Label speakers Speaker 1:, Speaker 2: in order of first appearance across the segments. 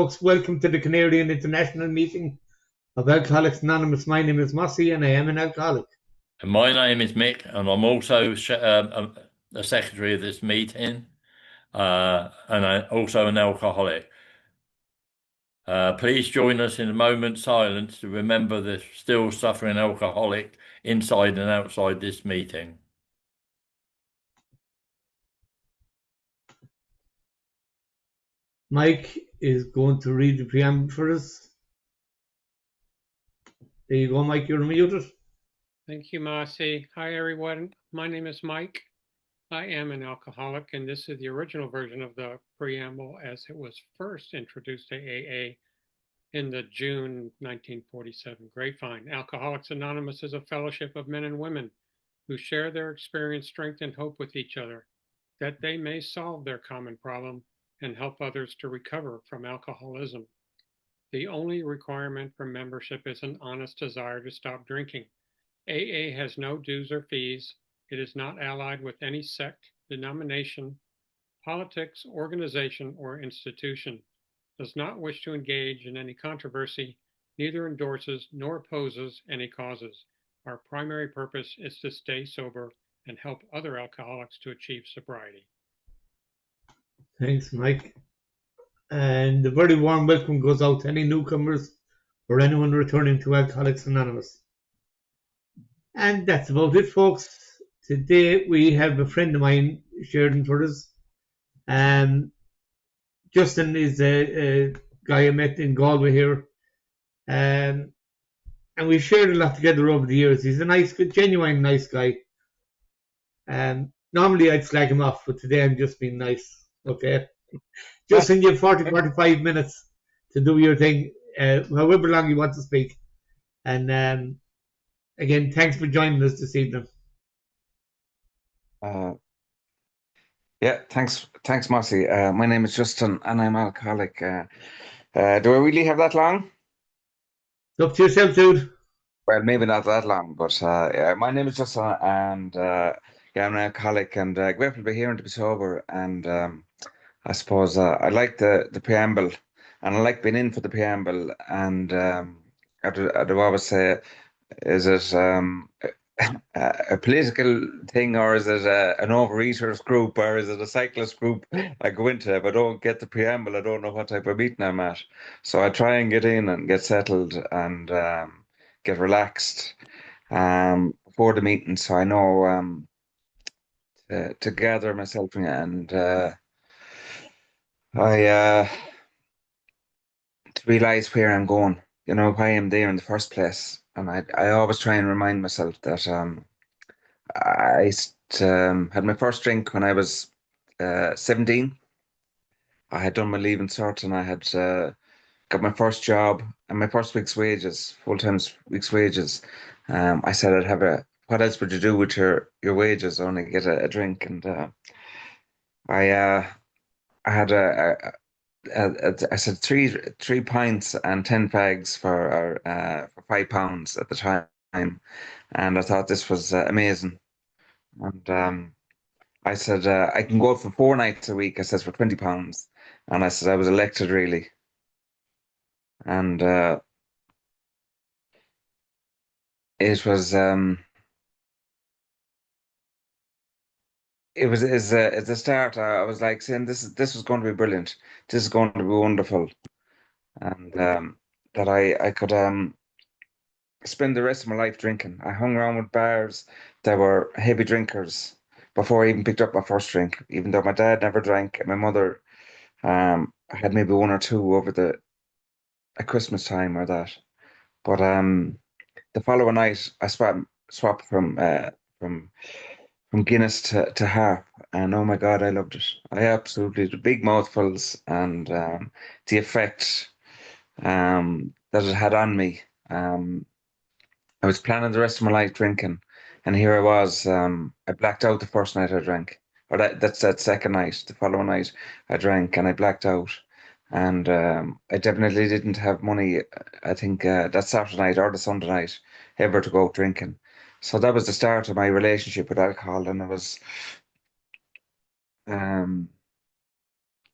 Speaker 1: Folks, welcome to the Canarian International meeting of Alcoholics Anonymous. My name is Mossy and I am an alcoholic.
Speaker 2: And my name is Mick, and I'm also the secretary of this meeting, and I'm also an alcoholic. Please join us in a moment's silence to remember the still suffering alcoholic inside and outside this meeting.
Speaker 1: Mike is going to read the preamble for us. There you go, Mike, you're muted.
Speaker 3: Thank you, Mossy. Hi, everyone. My name is Mike. I am an alcoholic, and this is the original version of the preamble as it was first introduced to AA in the June 1947 grapevine. Alcoholics Anonymous is a fellowship of men and women who share their experience, strength, and hope with each other, that they may solve their common problem and help others to recover from alcoholism. The only requirement for membership is an honest desire to stop drinking. AA has no dues or fees. It is not allied with any sect, denomination, politics, organization, or institution, does not wish to engage in any controversy, neither endorses nor opposes any causes. Our primary purpose is to stay sober and help other alcoholics to achieve sobriety.
Speaker 1: Thanks, Mike. And a very warm welcome goes out to any newcomers or anyone returning to Alcoholics Anonymous. And that's about it, folks. Today we have a friend of mine sharing for us. Justin is a guy I met in Galway here. And we've shared a lot together over the years. He's a nice, genuine nice guy. Normally I'd slag him off, but today I'm just being nice. Okay? Justin, you have 45 minutes to do your thing, however long you want to speak. And again, thanks for joining us this evening.
Speaker 4: Yeah, thanks, Mossy. My name is Justin, and I'm alcoholic. Do I really have that long?
Speaker 1: It's up to yourself, dude.
Speaker 4: Well, maybe not that long, but yeah, my name is Justin, and yeah, I'm an alcoholic, and grateful to be here and to be sober. And I suppose I like the preamble, and I like being in for the preamble. And I'd always say, is it a political thing, or is it an overeaters group, or is it a cyclist group I go into? If I don't get the preamble, I don't know what type of meeting I'm at. So I try and get in and get settled and get relaxed before the meeting, so I know to gather myself and I to realize where I'm going, why I'm there in the first place. And I always try and remind myself that I had my first drink when I was 17. I had done my leaving cert, and I had got my first job and my first week's wages, full-time week's wages. I said I'd have what else would you do with your wages? Only get a drink. And I had I said three pints and 10 fags for £5 at the time, and I thought this was amazing. And I said I can go out for 4 nights a week. I said for £20, and I said I was elected really. And it was at the start I was like saying this was going to be brilliant. This is going to be wonderful, and that I could spend the rest of my life drinking. I hung around with bars that were heavy drinkers before I even picked up my first drink. Even though my dad never drank, and my mother I had maybe one or two over at Christmas time or that. But the following night I swapped from Guinness to Harp, and oh my God, I loved it. I absolutely, the big mouthfuls and the effect that it had on me. I was planning the rest of my life drinking, and here I was. I blacked out the first night I drank, or that's that second night. The following night I drank, and I blacked out. And I definitely didn't have money, I think, that Saturday night or the Sunday night ever to go out drinking. So that was the start of my relationship with alcohol, and it was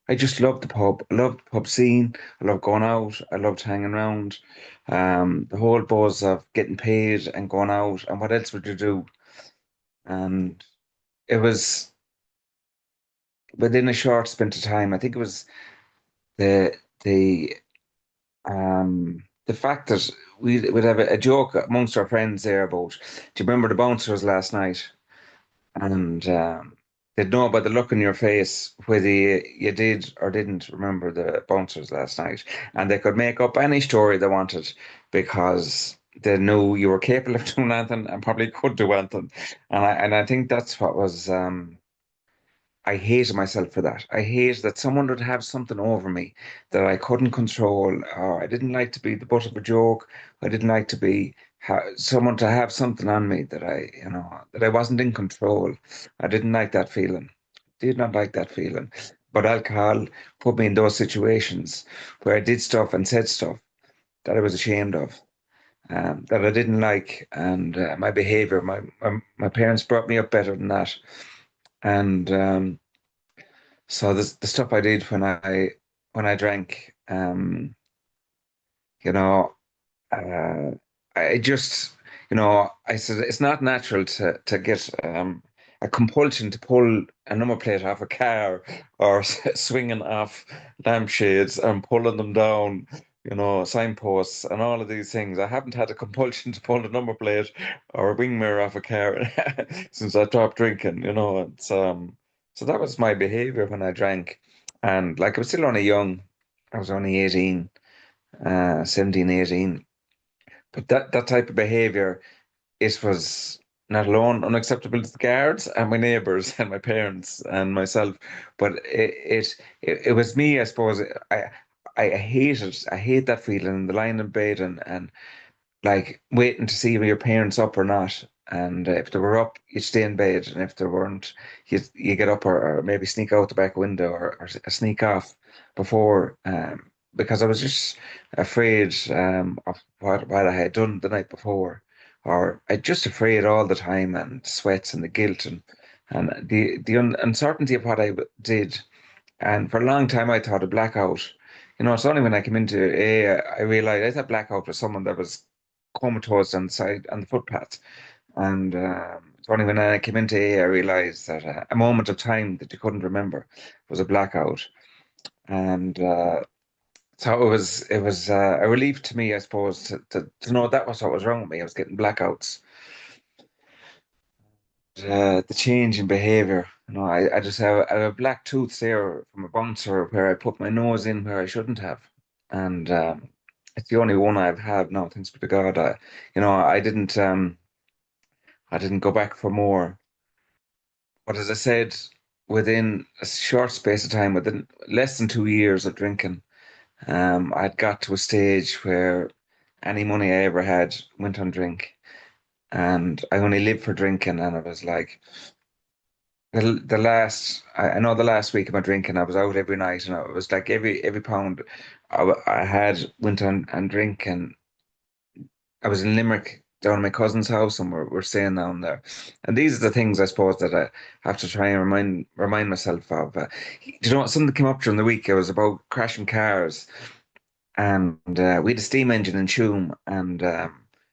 Speaker 4: I just loved the pub. I loved the pub scene. I loved going out. I loved hanging around. The whole buzz of getting paid and going out, and what else would you do? And it was within a short spent of time. I think it was the the the fact that we'd have a joke amongst our friends there about, do you remember the bouncers last night? And they'd know by the look in your face whether you did or didn't remember the bouncers last night. And they could make up any story they wanted because they knew you were capable of doing anything and probably could do anything. And I think that's what was I hated myself for that. I hated that someone would have something over me that I couldn't control, or I didn't like to be the butt of a joke. I didn't like to be someone to have something on me that that I wasn't in control. I didn't like that feeling. Did not like that feeling. But alcohol put me in those situations where I did stuff and said stuff that I was ashamed of, that I didn't like, and my behavior. My parents brought me up better than that, and so the stuff I did when I drank, you know, uh, I just, I said it's not natural to get a compulsion to pull a number plate off a car or swinging off lampshades and pulling them down, signposts and all of these things. I haven't had a compulsion to pull a number plate or a wing mirror off a car since I stopped drinking. It's so that was my behavior when I drank, and like I was still only young. I was only 18, 17, 18. But that type of behavior, it was not alone unacceptable to the guards and my neighbours and my parents and myself, but it was me, I suppose. I hate that feeling, the lying in bed and like waiting to see were your parents up or not. And if they were up, you'd stay in bed, and if they weren't, you get up or maybe sneak out the back window or sneak off before, because I was just afraid of what I had done the night before, or I just afraid all the time, and sweats and the guilt and the uncertainty of what did. And for a long time, I thought a blackout. It's only when I came into I realized I thought blackout was someone that was comatose on the footpath. And it's only when I came into I realized that a moment of time that you couldn't remember was a blackout. And so it was a relief to me, I suppose, to know that was what was wrong with me. I was getting blackouts. The change in behavior. I just have a black tooth there from a bouncer where I put my nose in where I shouldn't have, and it's the only one I've had now. Thanks be to God. I didn't go back for more. But as I said, within a short space of time, within less than 2 years of drinking, I'd got to a stage where any money I ever had went on drink, and I only lived for drinking, and it was like. I know the last week of my drinking, I was out every night, and it was like every pound I had went on drink, and I was in Limerick down at my cousin's house, and we're staying down there. And these are the things I suppose that I have to try and remind myself of. Something came up during the week. It was about crashing cars, and we had a steam engine in Tuam, and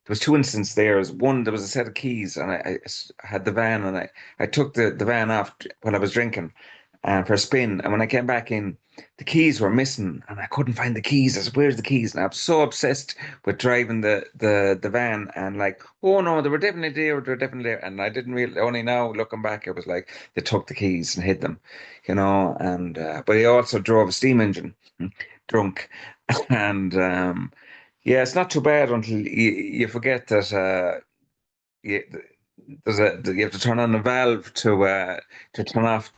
Speaker 4: there was two incidents there. One, there was a set of keys, and I had the van, and I took the van off when I was drinking, for a spin. And when I came back in, the keys were missing, and I couldn't find the keys. I said, "Where's the keys?" And I was so obsessed with driving the van, and like, oh no, they were definitely there. They were definitely there. And I didn't really. Only now looking back, it was like they took the keys and hid them, And but he also drove a steam engine, drunk, and yeah, it's not too bad until you forget that you, you have to turn on the valve to turn off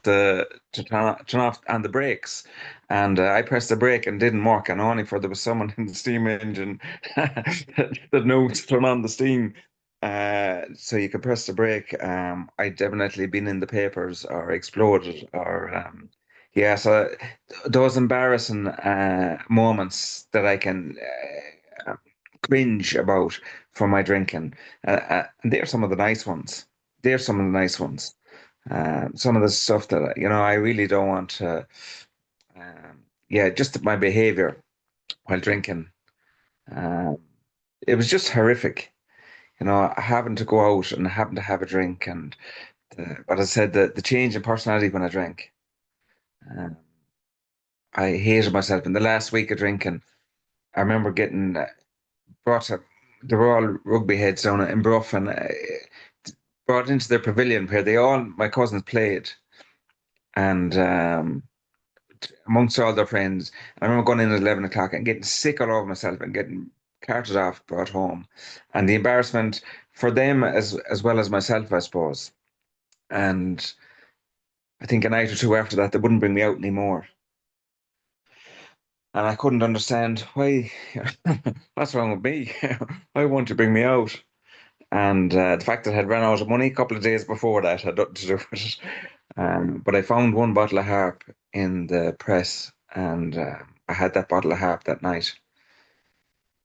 Speaker 4: on the brakes, and I pressed the brake and didn't work, and only for there was someone in the steam engine that knew to turn on the steam. So you could press the brake. I definitely been in the papers or exploded or yeah. So those embarrassing moments that I can cringe about for my drinking. And they're some of the nice ones. They're some of the nice ones. Some of the stuff that I really don't want to Yeah, just my behavior while drinking. Um, it was just horrific, having to go out and having to have a drink. And but I said the change in personality when I drank. Um, I hated myself. In the last week of drinking, I remember getting brought up. They were all rugby heads down in Bruff and brought into their pavilion where my cousins played. And amongst all their friends, I remember going in at 11 o'clock and getting sick all over myself and getting carted off, brought home. And the embarrassment for them as well as myself, I suppose. And I think a night or two after that, they wouldn't bring me out anymore. And I couldn't understand why. What's wrong with me? Why won't you bring me out? And the fact that I had run out of money a couple of days before that had nothing to do with it. But I found one bottle of Harp in the press, and I had that bottle of Harp that night.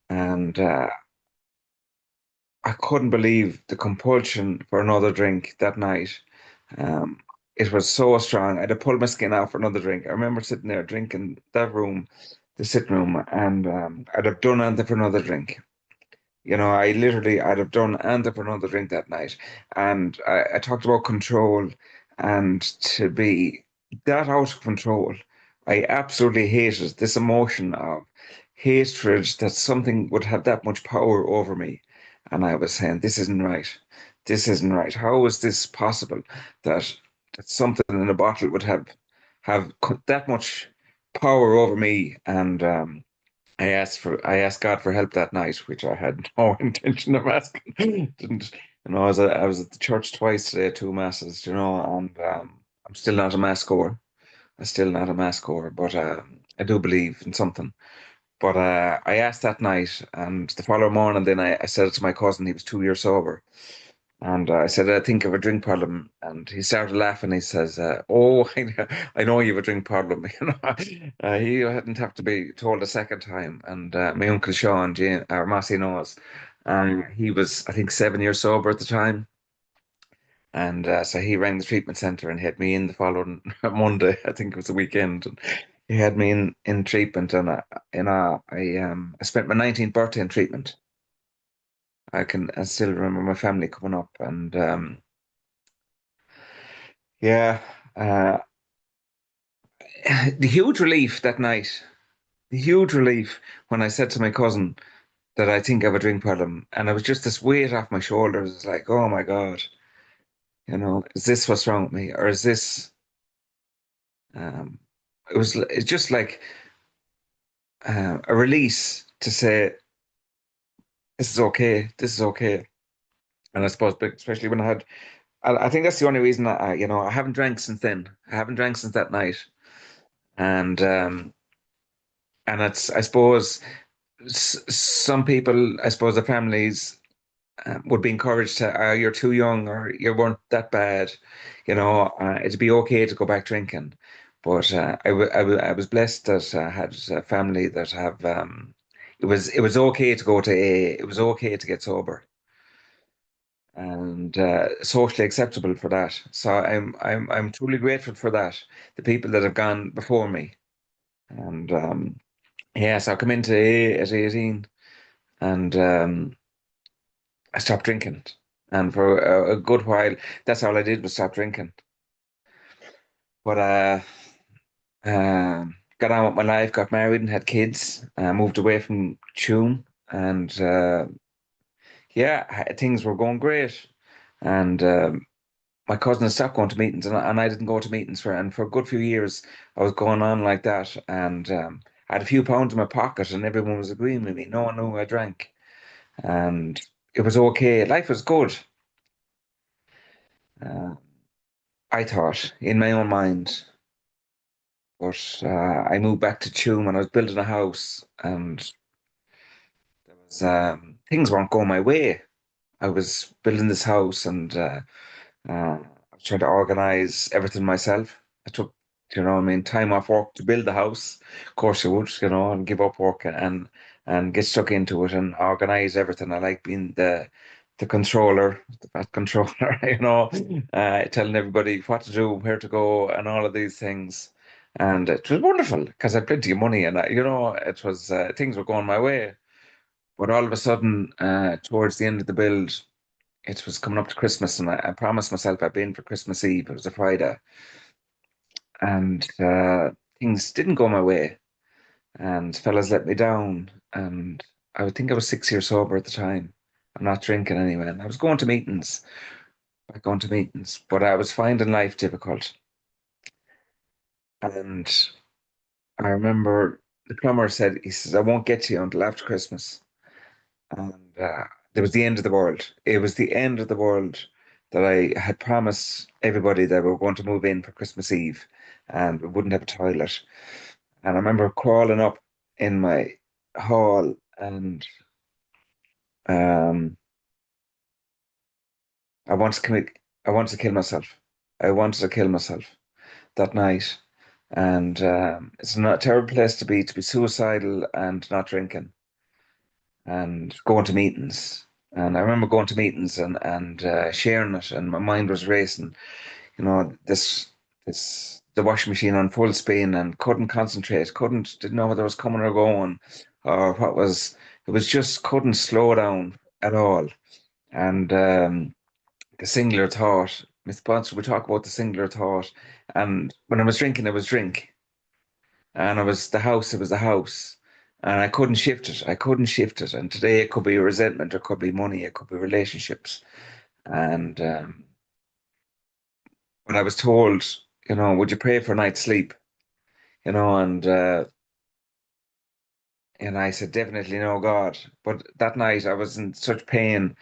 Speaker 4: And I couldn't believe the compulsion for another drink that night. Um, it was so strong. I had to pull my skin out for another drink. I remember sitting there drinking that room, the sitting room, and I'd have done anything for another drink. I'd have done anything for another drink that night. And I talked about control and to be that out of control. I absolutely hated this emotion of hatred that something would have that much power over me. And I was saying, this isn't right. This isn't right. How is this possible that something in a bottle would have that much power over me? And I asked God for help that night, which I had no intention of asking. Didn't I was at the church twice today, two masses, and I'm still not a mass goer. I'm still not a mass goer, but I do believe in something. But I asked that night, and the following morning, then I said it to my cousin. He was 2 years sober, and I said, I think of a drink problem. And he started laughing. He says, oh, I know you have a drink problem. He hadn't have to be told a second time. And my uncle Sean, or Massey knows. He was, I think, 7 years sober at the time. And so he rang the treatment center and had me in the following Monday. I think it was the weekend. And he had me in treatment. And I spent my 19th birthday in treatment. I still remember my family coming up. And yeah, uh, the huge relief that night, the huge relief when I said to my cousin that I think I have a drink problem, and it was just this weight off my shoulders. It's like, oh my God, is this what's wrong with me, or is this? Um, it's just like a release to say this is okay, this is okay. And I suppose, but especially when I think that's the only reason I haven't drank since then. I haven't drank since that night, and it's I suppose some people, I suppose the families would be encouraged to, you're too young or you weren't that bad, it'd be okay to go back drinking. But I was blessed that I had a family that have, it was okay to go to AA, it was okay to get sober and socially acceptable for that. So I'm truly grateful for that, the people that have gone before me. And yeah, so I come into AA at 18 and I stopped drinking. And for a good while, that's all I did was stop drinking. But got on with my life, got married and had kids, moved away from Tuam. And yeah, things were going great. And my cousin had stopped going to meetings and I didn't go to meetings for a good few years. I was going on like that. And I had a few pounds in my pocket and everyone was agreeing with me. No one knew I drank. And it was okay. Life was good. Uh, I thought in my own mind, but I moved back to Tuam and I was building a house, and there was things weren't going my way. I was building this house, and I was trying to organize everything myself. I took, I mean, time off work to build the house. Of course, you would, and give up work and get stuck into it and organize everything. I like being the controller, the fat controller, telling everybody what to do, where to go, and all of these things. And it was wonderful because I had plenty of money, and it was things were going my way. But all of a sudden, towards the end of the build, it was coming up to Christmas, and I promised myself I'd be in for Christmas Eve. It was a Friday, and things didn't go my way, and fellas let me down. And I would think I was 6 years sober at the time. I'm not drinking anyway, and I was going to meetings, but I was finding life difficult. And I remember the plumber said, he says, I won't get to you until after Christmas. And it was the end of the world. It was the end of the world that I had promised everybody that we were going to move in for Christmas Eve and we wouldn't have a toilet. And I remember crawling up in my hall and um, I wanted to commit, I wanted to kill myself. I wanted to kill myself that night. And it's not a terrible place to be suicidal and not drinking and going to meetings. And I remember going to meetings and sharing it, and my mind was racing. This the washing machine on full spin, and couldn't concentrate, didn't know whether it was coming or going, or what was. It was just couldn't slow down at all. And the singular thought, Miss Sponsor, we talk about the singular thought. And when I was drinking, it was drink. And it was the house. And I couldn't shift it. I couldn't shift it. And today it could be resentment, it could be money, it could be relationships. And when I was told, would you pray for a night's sleep? And I said, definitely no, God. But that night I was in such pain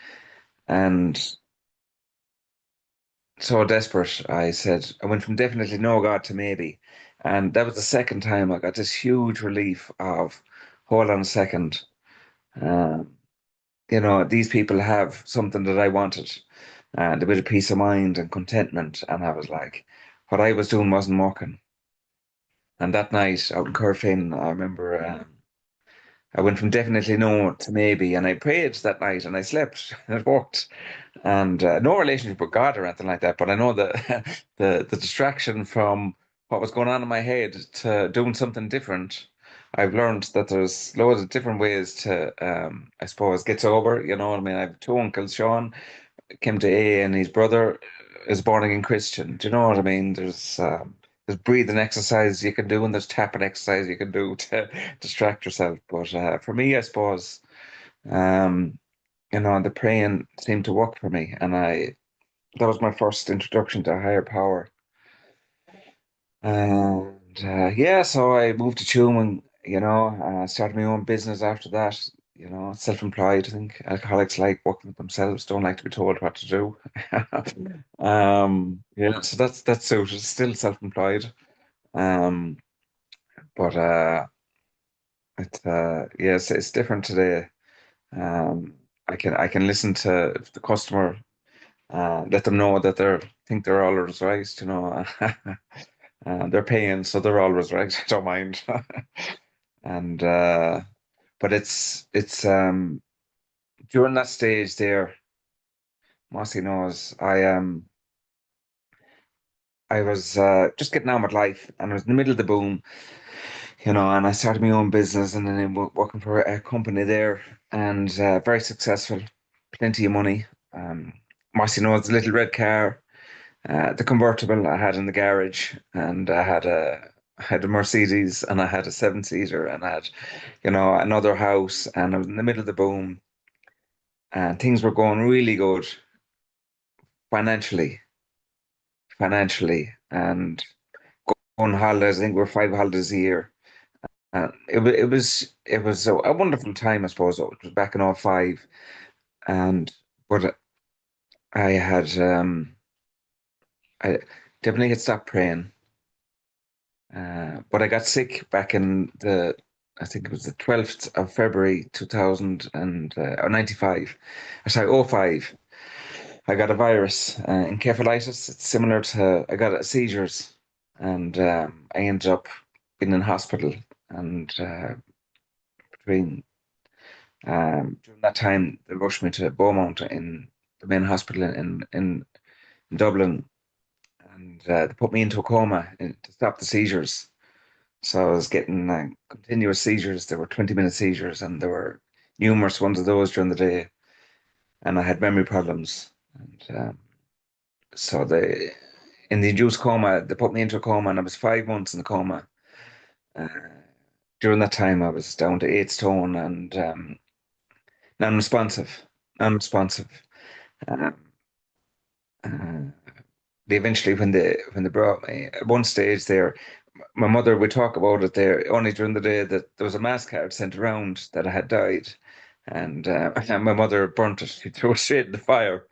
Speaker 4: and so desperate. I went from definitely no, God, to maybe. And that was the second time I got this huge relief of, hold on a second. Um, these people have something that I wanted, and a bit of peace of mind and contentment. And I was like, what I was doing wasn't working. And that night out in Corfin, I remember I went from definitely no to maybe, and I prayed that night and I slept, and it worked. And no relationship with God or anything like that, but I know the the distraction from what was going on in my head to doing something different. I've learned that there's loads of different ways to, I suppose, get sober. You know what I mean? I have two uncles. Sean came to AA, and his brother is born again Christian. Do you know what I mean? There's breathing exercise you can do, and there's tapping exercise you can do to distract yourself. But for me, I suppose. Um, the praying seemed to work for me, and that was my first introduction to a higher power. And yeah, so I moved to Tuam and started my own business after that. Self-employed. I think alcoholics like working with themselves, don't like to be told what to do. Yeah, so that's suited. Still self-employed. Um, but yes, it's different today. Um, I can listen to the customer. Let them know that they're always right, they're paying, so they're always right. I don't mind. And but it's during that stage there, Mossy knows I was just getting on with life, and I was in the middle of the boom, and I started my own business, and then working for a company there, and very successful, plenty of money. Mossy knows the little red car. The convertible I had in the garage, and I had a Mercedes, and I had a seven-seater, and I had, another house, and I was in the middle of the boom, and things were going really good financially, and going on holidays. I think we were 5 holidays a year, and it was a wonderful time, I suppose. It was back in '05, and but I had I definitely had stopped praying. But I got sick back I think it was the 12th of February 2000 or 95. Sorry, '05. I got a virus, encephalitis. It's similar to, I got seizures, and I ended up being in hospital. And between, during that time, they rushed me to Beaumont in the main hospital in Dublin, and they put me into a coma to stop the seizures. So I was getting continuous seizures. There were 20-minute seizures, and there were numerous ones of those during the day. And I had memory problems. And so in the induced coma, they put me into a coma, and I was 5 months in the coma. Uh, During that time, I was down to 8 stone and non-responsive, non-responsive. Um, uh, they eventually, when they brought me at one stage there, my mother would talk about it there only during the day that there was a mass card sent around that I had died, and and my mother burnt it. She threw it straight in the fire.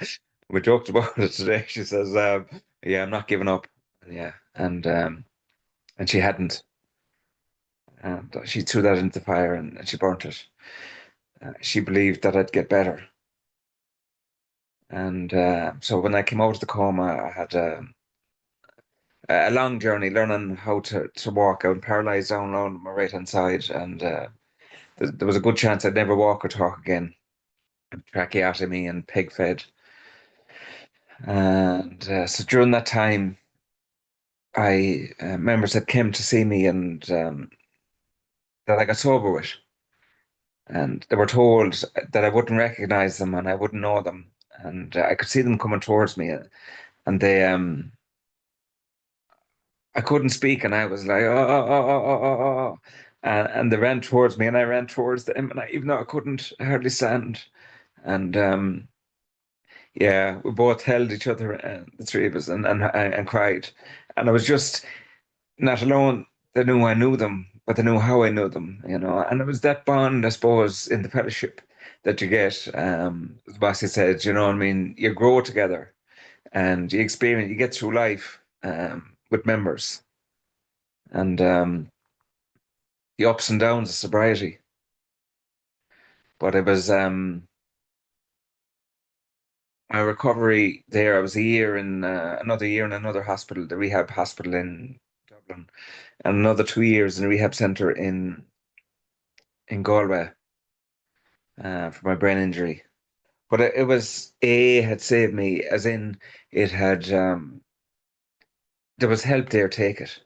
Speaker 4: We joked about it today. She says, "Yeah, I'm not giving up." Yeah, and she hadn't, and she threw that into the fire and she burnt it. She believed that I'd get better, and so when I came out of the coma, I had a long journey learning how to walk. I was paralyzed down on my right hand side, and there was a good chance I'd never walk or talk again. Tracheotomy and pig fed. And so during that time, I members that came to see me and that I got sober with, and they were told that I wouldn't recognize them and I wouldn't know them, and I could see them coming towards me, and I couldn't speak, and I was like, oh. And they ran towards me, and I ran towards them, and even though I couldn't hardly stand, and yeah, we both held each other, the three of us, and cried. And I was just not alone. They knew I knew them, but they knew how I knew them, you know. And it was that bond, I suppose, in the fellowship that you get. As Bossy said, you know what I mean? You grow together and you experience, you get through life with members and the ups and downs of sobriety. But it was my recovery there. I was a year in another year in another hospital, the rehab hospital in Dublin, and another 2 years in a rehab center in Galway for my brain injury. But it was A had saved me, as in it had there was help there, take it.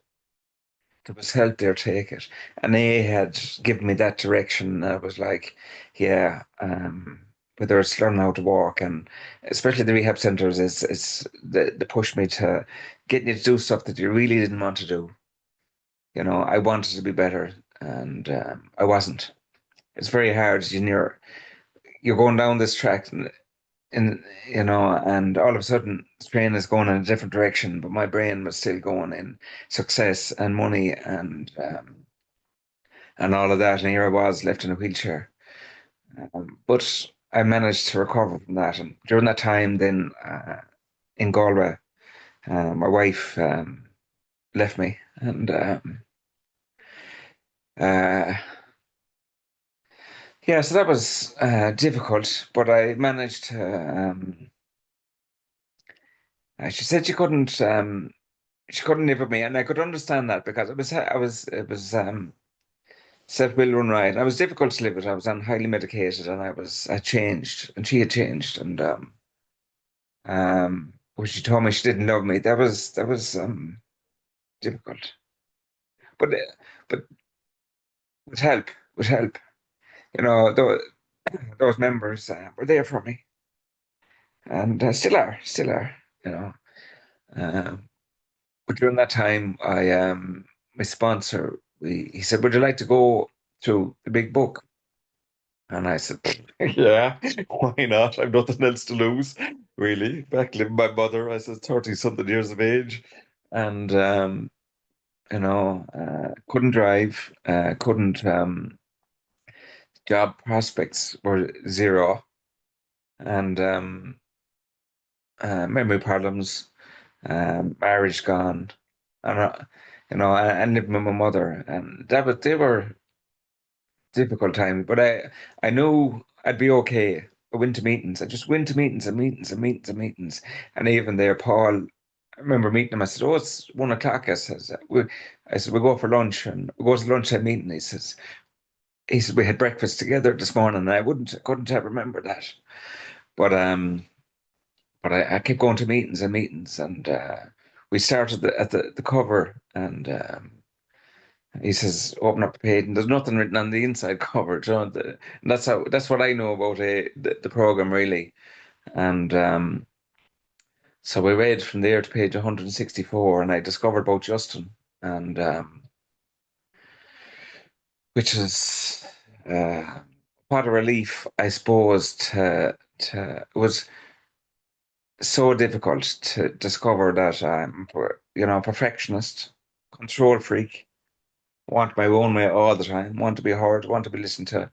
Speaker 4: There was help there, take it. And A had given me that direction. I was like, yeah, whether it's learning how to walk and especially the rehab centers is they push me to getting you to do stuff that you really didn't want to do. You know, I wanted to be better and I wasn't. It's very hard. You're going down this track and you know, and all of a sudden the train is going in a different direction, but my brain was still going in success and money and all of that. And here I was left in a wheelchair. But I managed to recover from that. And during that time, then in Galway, my wife left me, and uh, yeah, so that was difficult. But I managed to. She said she couldn't live with me, and I could understand that because it was set will run right. I was difficult to live with. I was on highly medicated, and I changed, and she had changed, and when she told me she didn't love me, that was difficult. But but with help, you know, those members were there for me, and still are, you know. Um, but during that time, I my sponsor, he said, "Would you like to go through the big book?" And I said, "Yeah, why not? I've nothing else to lose, really." Back living with my mother, I said, 30 something years of age, and you know, couldn't drive, couldn't job prospects were zero, and memory problems, marriage gone, and you know, and living with my mother, and they were difficult times. But I knew I'd be okay. I went to meetings. I just went to meetings and meetings and meetings and meetings, and even there, Paul. I remember meeting him. I said, "Oh, it's 1 o'clock." I said, "We go for lunch," and we go to the lunchtime meeting. He said we had breakfast together this morning, and I couldn't have remembered that. But I kept going to meetings and meetings, and we started at the cover, and He says, open up the page, and there's nothing written on the inside cover. You know, and that's what I know about the program really. And so we read from there to page 164, and I discovered about Justin, and which is what a relief, I suppose. It was so difficult to discover that I'm, a perfectionist, control freak, want my own way all the time, want to be heard, want to be listened to,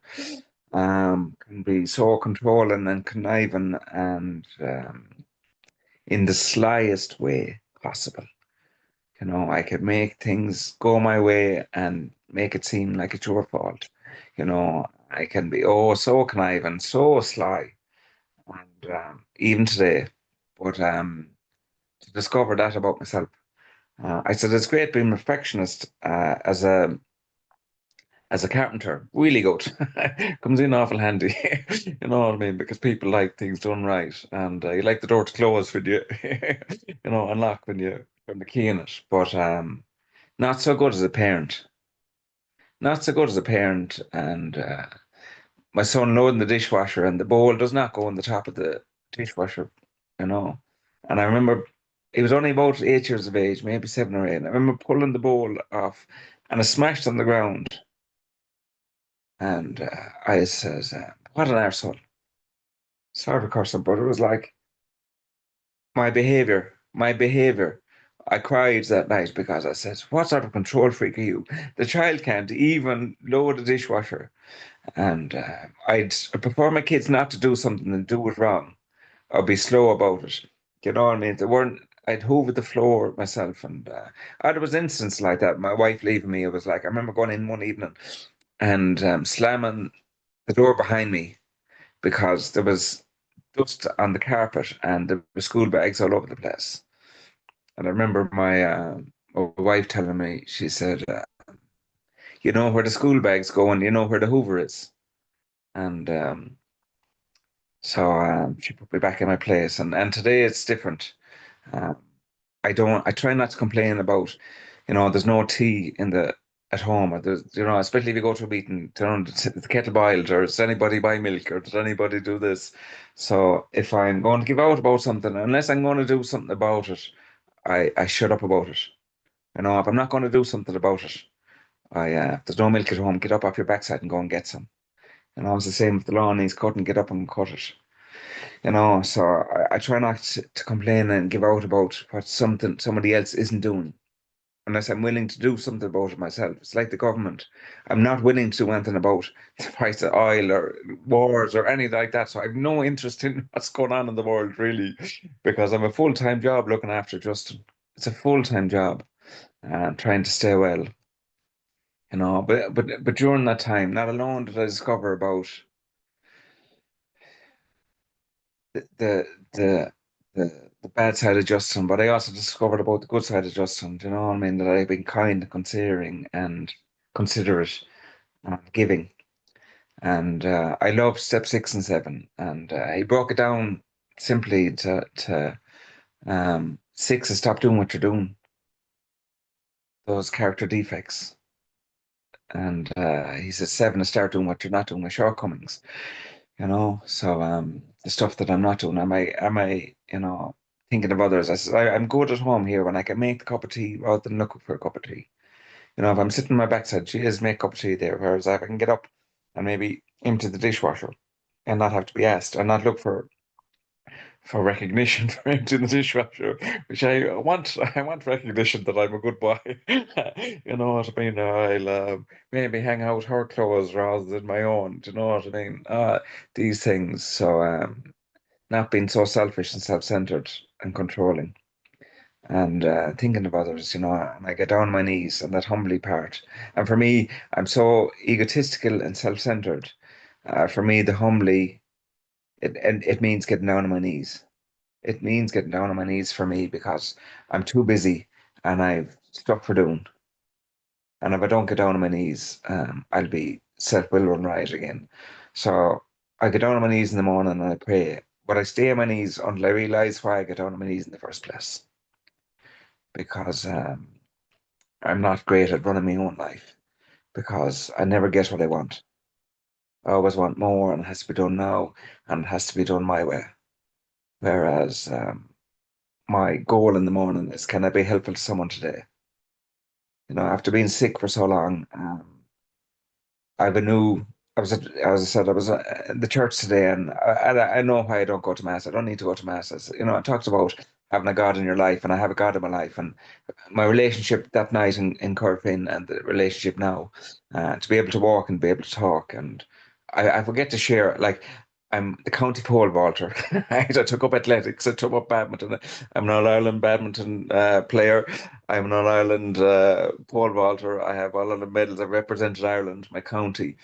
Speaker 4: can be so controlling and conniving and in the slyest way possible. I could make things go my way and make it seem like it's your fault. I can be so conniving, so sly, and even today. But to discover that about myself, I said it's great being a perfectionist as a carpenter. Really good. Comes in awful handy. You know what I mean? Because people like things done right, and you like the door to close when you, unlock when you turn the key in it. But not so good as a parent. Not so good as a parent, and my son loading the dishwasher, and the bowl does not go on the top of the dishwasher, you know. And I remember he was only about 8 years of age, maybe 7 or 8. And I remember pulling the bowl off, and it smashed on the ground. And I says, "What an arsehole!" Sorry for cursing, but it was like my behavior, my behavior. I cried that night because I said, "What sort of control freak are you? The child can't even load the dishwasher." And I prefer my kids not to do something and do it wrong or be slow about it. You know what I mean? They weren't. I'd hoover the floor myself, and there was instances like that. My wife leaving me, it was like I remember going in one evening and slamming the door behind me because there was dust on the carpet and there were school bags all over the place. And I remember my wife telling me, she said, "You know where the school bags go, and you know where the Hoover is." And so she put me back in my place, and today it's different. Um, I try not to complain about, there's no tea in the at home, or there's, especially if you go to a meeting, the kettle boiled, or does anybody buy milk, or does anybody do this? So if I'm going to give out about something, unless I'm going to do something about it, I shut up about it. If I'm not going to do something about it, if there's no milk at home, get up off your backside and go and get some. It's the same with the lawn needs cutting, get up and cut it. So I try not to complain and give out about what somebody else isn't doing unless I'm willing to do something about it myself. It's like the government. I'm not willing to do anything about the price of oil or wars or anything like that. So I have no interest in what's going on in the world really, because I'm a full-time job looking after Justin. It's a full-time job and trying to stay well. But during that time, not alone did I discover about the the the bad side of Justin, but I also discovered about the good side of Justin. Do you know what I mean? That I've been kind and considering and considerate and giving. And I love step 6 and 7. And he broke it down simply to 6 is stop doing what you're doing, those character defects. And he says 7 is start doing what you're not doing, the shortcomings. So the stuff that I'm not doing, am I thinking of others? I said I'm good at home here when I can make the cup of tea rather than looking for a cup of tea. If I'm sitting on my backside, she is make a cup of tea there. Whereas if I can get up and maybe empty the dishwasher and not have to be asked and not look for recognition for emptying the dishwasher, which I want recognition that I'm a good boy. You know what I mean? I'll maybe hang out her clothes rather than my own. Do you know what I mean? These things. So not being so selfish and self-centered and controlling. And thinking of others, and I get down on my knees and that humbly part. And for me, I'm so egotistical and self-centered. For me, the humbly, it means getting down on my knees. It means getting down on my knees for me because I'm too busy and I've stuff for doing. And if I don't get down on my knees, I'll be self-will run riot again. So I get down on my knees in the morning and I pray, but I stay on my knees until I realize why I get down on my knees in the first place. Because I'm not great at running my own life because I never get what I want. I always want more, and it has to be done now, and it has to be done my way. Whereas my goal in the morning is, can I be helpful to someone today? After being sick for so long, I've a new. I was, as I said, I was at the church today, and I know why I don't go to mass. I don't need to go to mass. I talked about having a God in your life, and I have a God in my life, and my relationship that night in Corfin and the relationship now, to be able to walk and be able to talk, and I forget to share. Like, I'm the county pole vaulter. I took up athletics. I took up badminton. I'm an All Ireland badminton player. I'm an All Ireland pole vaulter. I have All Ireland medals. I've represented Ireland, my county,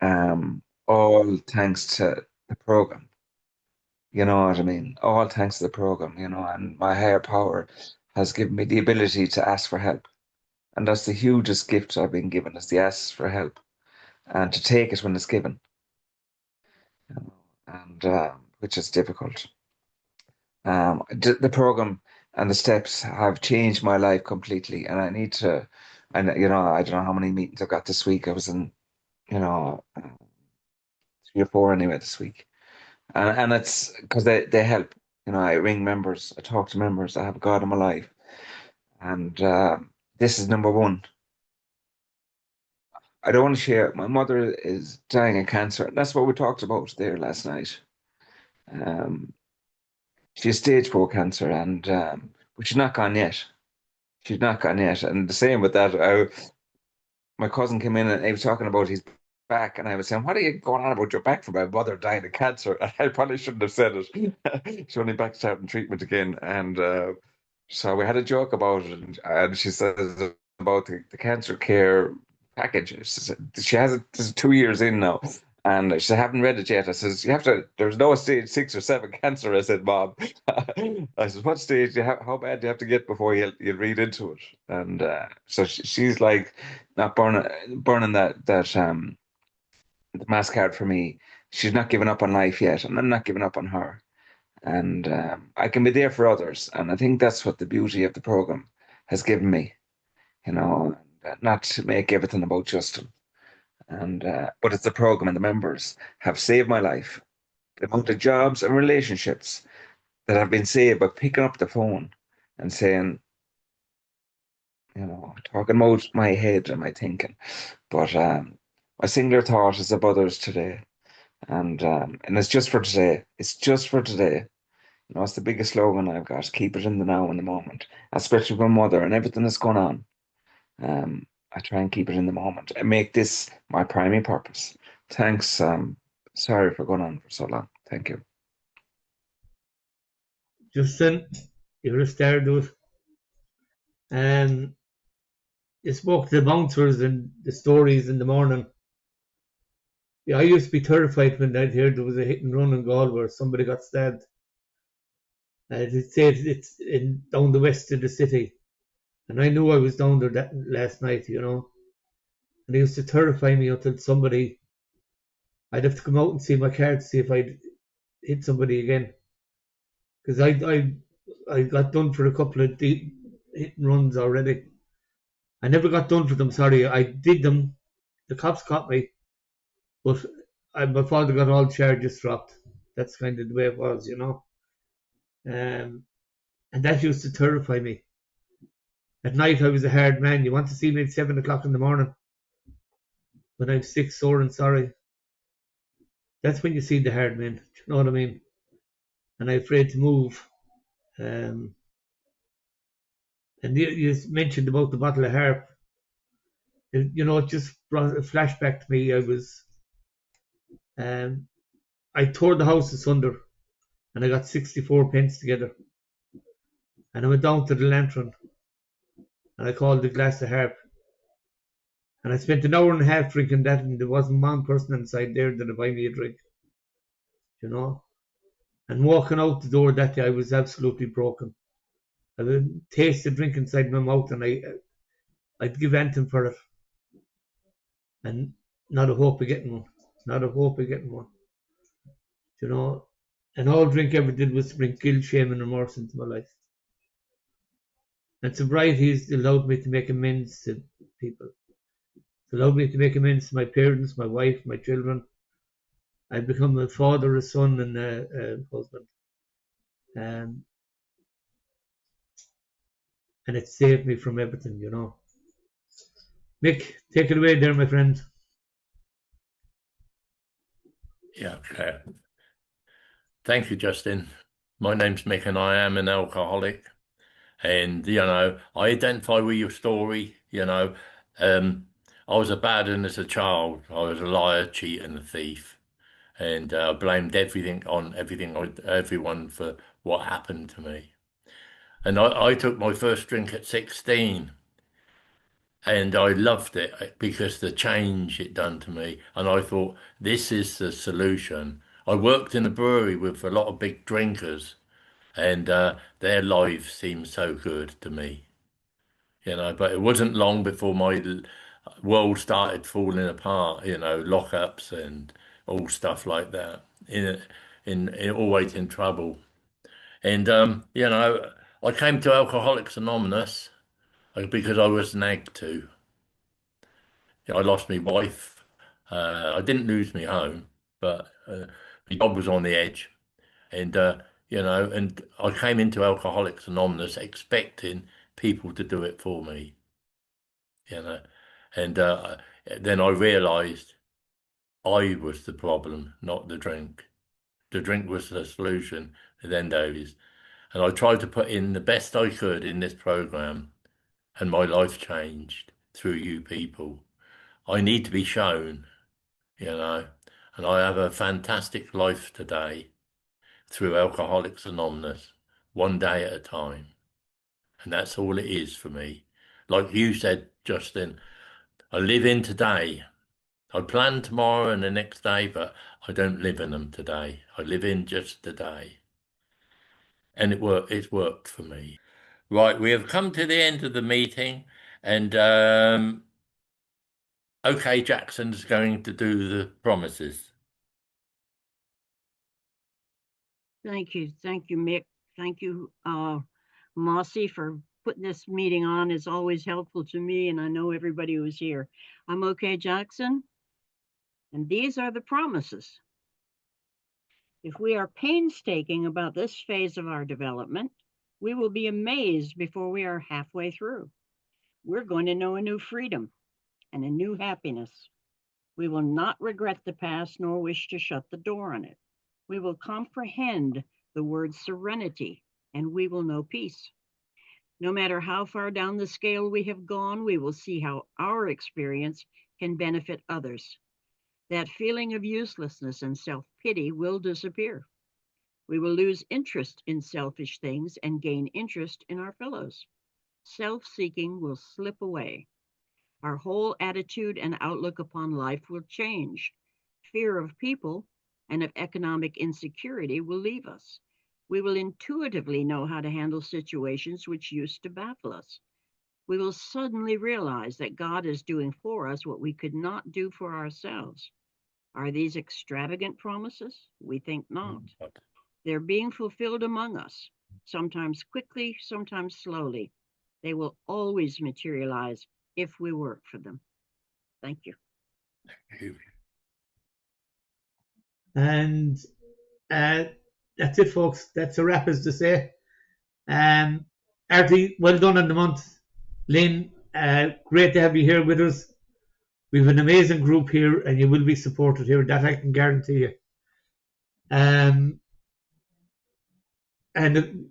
Speaker 4: all thanks to the program. You know what I mean? All thanks to the program, and my higher power has given me the ability to ask for help. And that's the hugest gift I've been given, is the ask for help and to take it when it's given, and which is difficult. The program and the steps have changed my life completely, and I need to, and I don't know how many meetings I've got this week. I was in, 3 or 4 anyway this week, and it's because they help. I ring members, I talk to members, I have God in my life, and this is number one. I don't want to share. My mother is dying of cancer, and that's what we talked about there last night. Um, she has stage 4 cancer, and but she's not gone yet. She's not gone yet, and the same with that. My cousin came in and he was talking about his back, and I was saying, "What are you going on about your back for? My mother dying of cancer." And I probably shouldn't have said it. She's only back starting treatment again, and so we had a joke about it, and she says about the cancer care package. She has it. This is 2 years in now, and she said, "I haven't read it yet." I says, "You have to. There's no stage 6 or 7 cancer." I said, "Mom." I said, "What stage? How bad do you have to get before you read into it?" And so she's like not burning that the mass card for me. She's not giving up on life yet, and I'm not giving up on her. And I can be there for others, and I think that's what the beauty of the program has given me. Not to make everything about Justin, and but it's the program and the members have saved my life. The amount of jobs and relationships that have been saved by picking up the phone and saying, talking about my head and my thinking. But my singular thought is of others today. And it's just for today. It's just for today. It's the biggest slogan I've got. Keep it in the now and the moment. Especially with my mother and everything that's going on. I try and keep it in the moment and make this my primary purpose. Thanks. Sorry for going on for so long. Thank you.
Speaker 1: Justin, you're a star, dude. And you spoke to the bouncers and the stories in the morning. Yeah, I used to be terrified when I'd hear there was a hit and run in Galway where somebody got stabbed. They said it's down the west of the city. And I knew I was down there last night, And it used to terrify me until I'd have to come out and see my car to see if I'd hit somebody again. Because I got done for a couple of deep hit and runs already. I never got done for them, sorry. I did them. The cops caught me. But my father got all charges dropped. That's kind of the way it was. And that used to terrify me. At night, I was a hard man. You want to see me at 7 o'clock in the morning when I'm sick, sore, and sorry. That's when you see the hard men. Do you know what I mean? And I'm afraid to move. Um, and you mentioned about the bottle of harp. It just brought a flashback to me. Um, I tore the house asunder, and I got 64 pence together. And I went down to the lantern, and I called a glass of harp. And I spent an hour and a half drinking that, and there wasn't one person inside there that would buy me a drink. You know? And walking out the door that day, I was absolutely broken. I would taste the drink inside my mouth, and I'd give anything for it. And not a hope of getting one. Not a hope of getting one. You know? And all drink ever did was bring guilt, shame, and remorse into my life. And sobriety has allowed me to make amends to people. It's allowed me to make amends to my parents, my wife, my children. I've become a father, a son, and a husband. And it saved me from everything, you know. Mick, take it away there, my friend.
Speaker 2: Yeah, okay. Thank you, Justin. My name's Mick and I am an alcoholic. And, you know, I identify with your story, you know. I was a bad one as a child. I was a liar, cheat and a thief. And I blamed everything on everyone for what happened to me. And I took my first drink at 16. And I loved it because the change it done to me. And I thought, this is the solution. I worked in a brewery with a lot of big drinkers, and their lives seemed so good to me, you know. But it wasn't long before my world started falling apart, you know, lockups and all stuff like that. In always in trouble. And you know, I came to Alcoholics Anonymous because I was nagged to. I lost my wife. I didn't lose my home, but my job was on the edge. And, you know, and I came into Alcoholics Anonymous expecting people to do it for me, you know. And then I realised I was the problem, not the drink. The drink was the solution at the end days. And I tried to put in the best I could in this program, and my life changed through you people. I need to be shown, you know, and I have a fantastic life today through Alcoholics Anonymous, one day at a time. And that's all it is for me. Like you said, Justin, I live in today. I plan tomorrow and the next day, but I don't live in them today. I live in just today. And it's worked for me. Right, we have come to the end of the meeting, and okay, Jackson's going to do the promises.
Speaker 5: Thank you, Mick. Thank you, Mossy, for putting this meeting on. Is always helpful to me, and I know everybody who's here. I'm okay, Jackson, and these are the promises. If we are painstaking about this phase of our development, we will be amazed before we are halfway through. We're going to know a new freedom and a new happiness. We will not regret the past nor wish to shut the door on it. We will comprehend the word serenity, and we will know peace. No matter how far down the scale we have gone, we will see how our experience can benefit others. That feeling of uselessness and self-pity will disappear. We will lose interest in selfish things and gain interest in our fellows. Self-seeking will slip away. Our whole attitude and outlook upon life will change. Fear of people and of economic insecurity will leave us. We will intuitively know how to handle situations which used to baffle us. We will suddenly realize that God is doing for us what we could not do for ourselves. Are these extravagant promises? We think not. They're being fulfilled among us, sometimes quickly, sometimes slowly. They will always materialize if we work for them. Thank you.
Speaker 1: And that's it, folks. That's a wrap, as to say. Artie, well done on the month. Lynn, great to have you here with us. We have an amazing group here, and you will be supported here. That I can guarantee you. And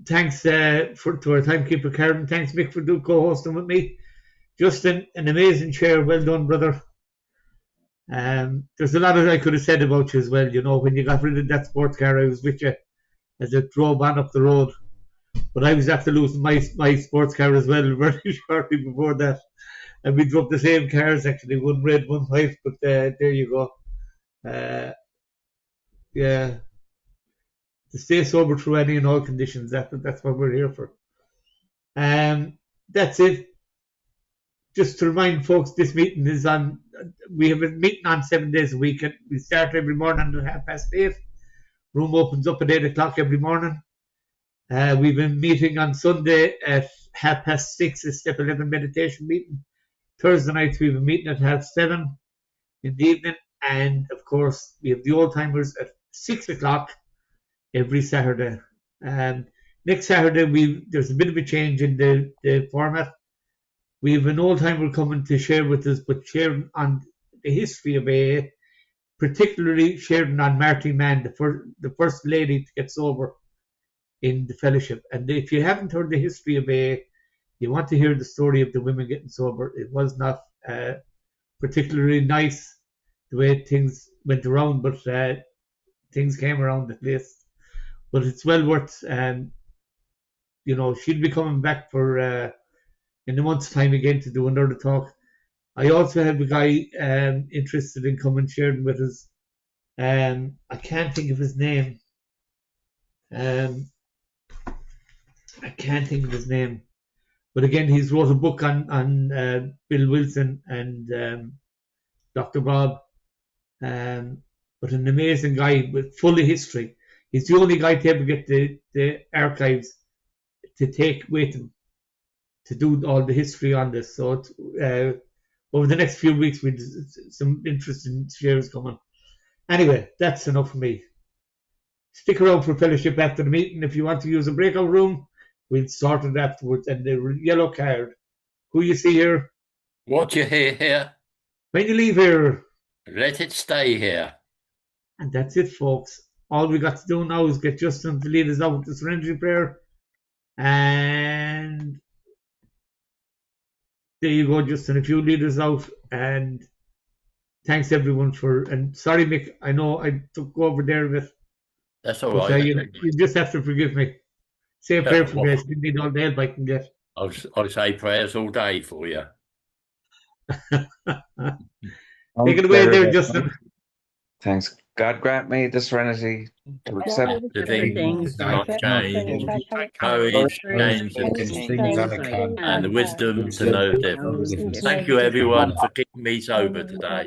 Speaker 1: thanks to our timekeeper, Karen. Thanks, Mick, for co-hosting with me. Justin, an amazing chair. Well done, brother. There's a lot I could have said about you as well. You know, when you got rid of that sports car, I was with you as it drove on up the road. But I was after losing my sports car as well very shortly before that. And we drove the same cars, actually, one red, one white. But there you go. Yeah. To stay sober through any and all conditions. That's what we're here for. That's it. Just to remind folks, this meeting is on. We have a meeting on 7 days a week. We start every morning at 8:30. Room opens up at 8 o'clock every morning. We've been meeting on Sunday at 6:30 is Step 11 meditation meeting. Thursday nights we have a meeting at 7:30 in the evening, and of course we have the old timers at 6 o'clock every Saturday. Next Saturday there's a bit of a change in the format. We have an old timer coming to share with us, but sharing on the history of AA, particularly sharing on Marty Mann, the first lady to get sober in the fellowship. And if you haven't heard the history of AA, you want to hear the story of the women getting sober. It was not particularly nice the way things went around, but things came around at least. But it's well worth, she'll be coming back for in a month's time again to do another talk. I also have a guy interested in coming sharing with us. I can't think of his name. But again, he's wrote a book on Bill Wilson and Dr. Bob. But an amazing guy with full of history. He's the only guy to ever get the archives to take with him to do all the history on this. So over the next few weeks, we'll some interesting shares coming. Anyway, that's enough for me. Stick around for fellowship after the meeting. If you want to use a breakout room, we'll sort it afterwards. And the yellow card. Who you see here?
Speaker 2: What you hear here,
Speaker 1: When you leave here.
Speaker 2: let it stay here.
Speaker 1: And that's it, folks. All we got to do now is get Justin to lead us out with the serenity prayer. And there you go, Justin. If you lead us out, and thanks everyone and sorry, Mick, I know I took over there a bit.
Speaker 2: That's all right.
Speaker 1: You just have to forgive me. Say a prayer for me. I still need all the help I can get.
Speaker 2: I'll say prayers all day for you.
Speaker 1: Take it away there, Justin.
Speaker 4: Thanks. God grant me the serenity to accept
Speaker 2: the things not change, courage, change, and the wisdom to know them. Thank you, everyone, for keeping me sober today.